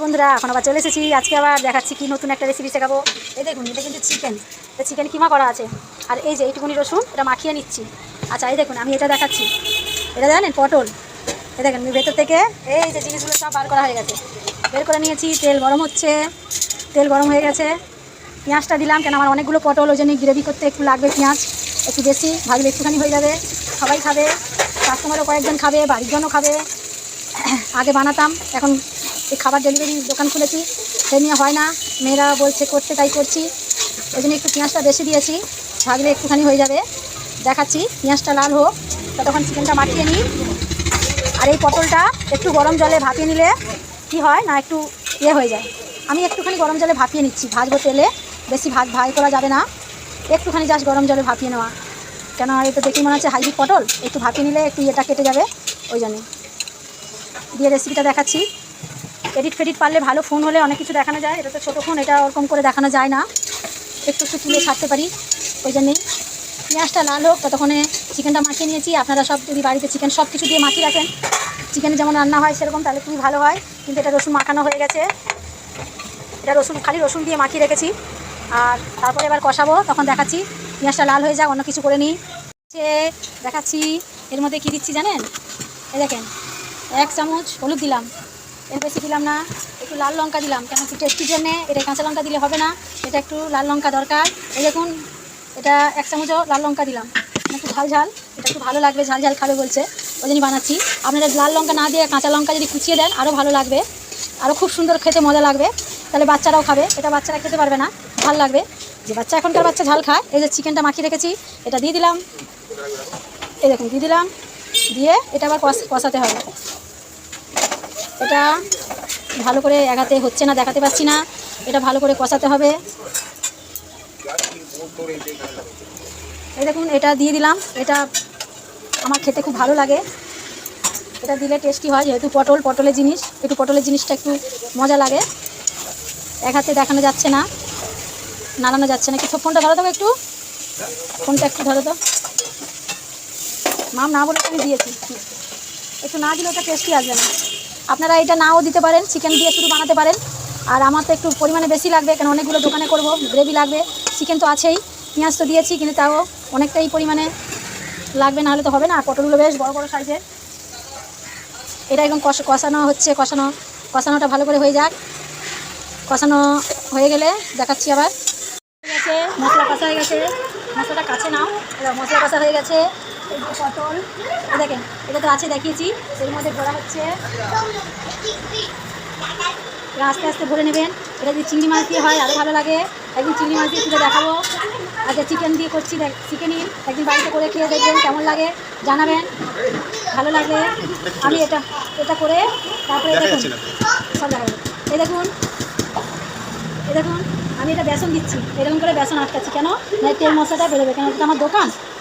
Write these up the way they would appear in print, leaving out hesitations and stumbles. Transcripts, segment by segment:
বন্ধুরা, এখন আবার চলে এসেছি। আজকে আবার দেখাচ্ছি কি নতুন একটা রেসিপি শেখাবো। এই দেখুন, এটা কিন্তু চিকেন কিমা করা আছে। আর এই যে এইটুকুনি রসুন, এটা মাখিয়ে নিচ্ছি। আচ্ছা, এই দেখুন আমি এটা দেখাচ্ছি। এটা জানেন পটল, এই দেখেন ভেতর থেকে এই যে জিনিসগুলো সব বার করা হয়ে গেছে। বের করে নিয়েছি। তেল গরম হচ্ছে, তেল গরম হয়ে গেছে। পেঁয়াজটা দিলাম, কেন আমার অনেকগুলো পটল, ওই জন্য গ্রেভি করতে একটু লাগবে পেঁয়াজ একটু বেশি, ভাজলে একটুখানি হয়ে যাবে। সবাই খাবে, কাস্টমারও কয়েকজন খাবে, বাড়ির জন্য খাবে। আগে বানাতাম, এখন এই খাবার ডেলিভারি দোকান খুলেছি, সে নিয়ে হয় না। মেয়েরা বলছে করতে, তাই করছি। ওই জন্য একটু পেঁয়াজটা বেশি দিয়েছি, ভাজলে একটুখানি হয়ে যাবে। দেখাচ্ছি, পেঁয়াজটা লাল হোক, ততক্ষণ চিকেনটা মাখিয়ে নিই। আর এই পটলটা একটু গরম জলে ভাপিয়ে নিলে কি হয় না, একটু হয়ে যায়। আমি একটুখানি গরম জলে ভাপিয়ে নিচ্ছি, ভাজবো তেলে, বেশি ভাই করা যাবে না। একটুখানি জাস্ট গরম জলে ভাপিয়ে নেওয়া, কেন এটা দেখেই মনে হচ্ছে হাইব্রিড পটল, একটু ভাপিয়ে নিলে একটু এটা কেটে যাবে। ওই জন্যে দিয়ে রেসিপিটা দেখাচ্ছি। এডিট ফেডিট পারলে ভালো, ফোন হলে অনেক কিছু দেখানো যায়। এটা তো ছোটো ফোন, এটা ওরকম করে দেখানো যায় না, একটু একটু তুলে ছাড়তে পারি। ওই জন্যেই পেঁয়াজটা লাল হোক, ততক্ষণে চিকেনটা মাখিয়ে নিয়েছি। আপনারা সব যদি বাড়িতে চিকেন সব কিছু দিয়ে মাখিয়ে রাখেন, চিকেনে যেমন রান্না হয় সেরকম, তাহলে খুবই ভালো হয়। কিন্তু এটা রসুন মাখানো হয়ে গেছে, এটা খালি রসুন দিয়ে মাখিয়ে রেখেছি। আর তারপরে এবার কষাবো, তখন দেখাচ্ছি। পেঁয়াজটা লাল হয়ে যাক, অন্য কিছু করে নিই। দেখাচ্ছি এর মধ্যে কী দিচ্ছি জানেন? এই দেখেন, 1 চামচ হলুদ দিলাম, এর বেশি দিলাম না। একটু লাল লঙ্কা দিলাম, কেন একটু টেস্টির জন্যে। এটা কাঁচা লঙ্কা দিলে হবে না, এটা একটু লাল লঙ্কা দরকার। এই দেখুন, এটা 1 চামচও লাল লঙ্কা দিলাম, একটু ঝাল, এটা একটু ভালো লাগবে, ঝাল খাবে বলছে, ওই জন্যই বানাচ্ছি। আপনারা লাল লঙ্কা না দিয়ে কাঁচা লঙ্কা যদি কুচিয়ে দেন আরও ভালো লাগবে, আরও খুব সুন্দর খেতে মজা লাগবে। তাহলে বাচ্চারাও খাবে, এটা বাচ্চারা খেতে পারবে না, ঝাল লাগবে। যে বাচ্চা এখনকার বাচ্চা ঝাল খায়। এই যে চিকেনটা মাখিয়ে রেখেছি, এটা দিয়ে দিলাম। এই দেখুন দিয়ে দিলাম, দিয়ে এটা আবার কষাতে হবে। এটা ভালো করে এগাতে হচ্ছে না, দেখাতে পাচ্ছি না, এটা ভালো করে কষাতে হবে। এই দেখুন এটা দিয়ে দিলাম, এটা আমার খেতে খুব ভালো লাগে, এটা দিলে টেস্টি হয়। যেহেতু পটলের জিনিস, একটু পটলের জিনিসটা একটু মজা লাগে। এক হাতে দেখানো যাচ্ছে না, নাড়ানো যাচ্ছে না। একটু ফোনটা ধরো তো, একটু ফোনটা একটু ধরো তো। মাম না বলে আমি দিয়েছি, একটু না দিলে ওটা টেস্টি আসবে না। আপনারা এটা নাও দিতে পারেন, চিকেন দিয়ে শুধু বানাতে পারেন। আর আমার তো একটু পরিমাণে বেশি লাগবে, কারণ অনেকগুলো দোকানে করব, গ্রেভি লাগবে। চিকেন তো আছেই, পেঁয়াজ তো দিয়েছি, কিন্তু তাও অনেকটাই পরিমাণে লাগবে, না হলে তো হবে না। পটলগুলো বেশ বড় বড় সাইজের। এটা একদম কষানো হচ্ছে, কষানোটা ভালো করে হয়ে যাক। কষানো হয়ে গেলে দেখাচ্ছি আবার। হয়ে গেছে, মশলা কষা হয়ে গেছে, মশলাটা কাছে নাও। মশলা কষা হয়ে গেছে। এই যে পটল, দেখেন এটা তো আছে, দেখিয়েছি, এর মধ্যে ভরা হচ্ছে। আস্তে আস্তে ভরে নেবেন। এটা যদি চিংড়ি মাছ দিয়ে হয় আরও ভালো লাগে। একদিন চিংড়ি মাছ দিয়ে তুলে দেখাবো। আচ্ছা, চিকেন দিয়ে করছি, চিকেনই একদিন বাড়িতে করে খেয়ে দেখবেন কেমন লাগে, জানাবেন। ভালো লাগলে আমি এটা করে তারপরে দেখুন সব দেখাবো। এই দেখুন আমি এটা বেসন দিচ্ছি, এরকম করে বেসন আটকাচ্ছি, কেন না তেল মশলাটা বেরোবে। কেন এটা আমার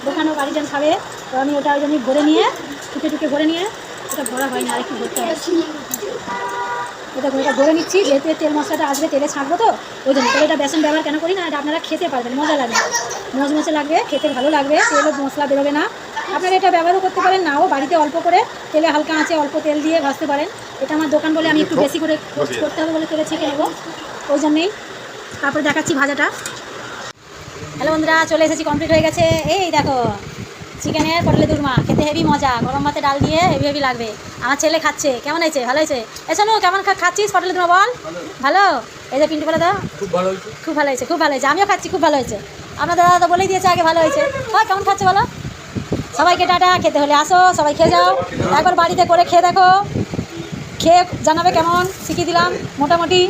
দোকানেও গাড়িজন খাবে, তো আমি ওটা ওই জন্য ভরে নিয়ে টুকে ভরে নিয়ে, এটা ভরা হয়নি, আরেকটু ভরতে হবে। এটা ভরে নিচ্ছি, যেহেতু তেল মশলাটা আসবে, তেলে ছাঁকবো তো, ওই জন্য। তবে এটা বেসন ব্যবহার কেন করি না, এটা আপনারা খেতে পারবেন, মজা লাগবে, মচমচে লাগবে, খেতে ভালো লাগবে, তেলও মশলা বেরোবে না। আপনারা এটা ব্যবহারও করতে পারেন, নাও বাড়িতে অল্প করে তেলে হালকা আঁচে অল্প তেল দিয়ে ভাজতে পারেন। এটা আমার দোকান বলে আমি একটু বেশি করে করতে হবে বলে তেলে ছেঁকে নেবো, ওই জন্যেই। তারপরে দেখাচ্ছি ভাজাটা। হ্যালো বন্ধুরা, চলে এসেছি, কমপ্লিট হয়ে গেছে। এই দেখো চিকেনের পটলের দুর্মা, খেতে হেভি মজা, গরম ভাতে ডাল দিয়ে হেভি লাগবে। আমার ছেলে খাচ্ছে, কেমন হয়েছে? ভালো হয়েছে। এসো কেমন খাচ্ছিস পটলের দুর্মা, বল। ভালো। এই যে পিন্টু বলে দাও, খুব ভালো হয়েছে, খুব ভালো হয়েছে, খুব ভালো হয়েছে। আমিও খাচ্ছি, খুব ভালো হয়েছে। আপনার দাদা তো বলেই দিয়েছে আগে ভালো হয়েছে। হয় কেমন খাচ্ছে বলো। সবাইকে টাটা, খেতে হলে আসো, সবাই খেয়ে যাও, একবার বাড়িতে করে খেয়ে দেখো, খেয়ে জানাবে কেমন, শিখিয়ে দিলাম মোটামুটি।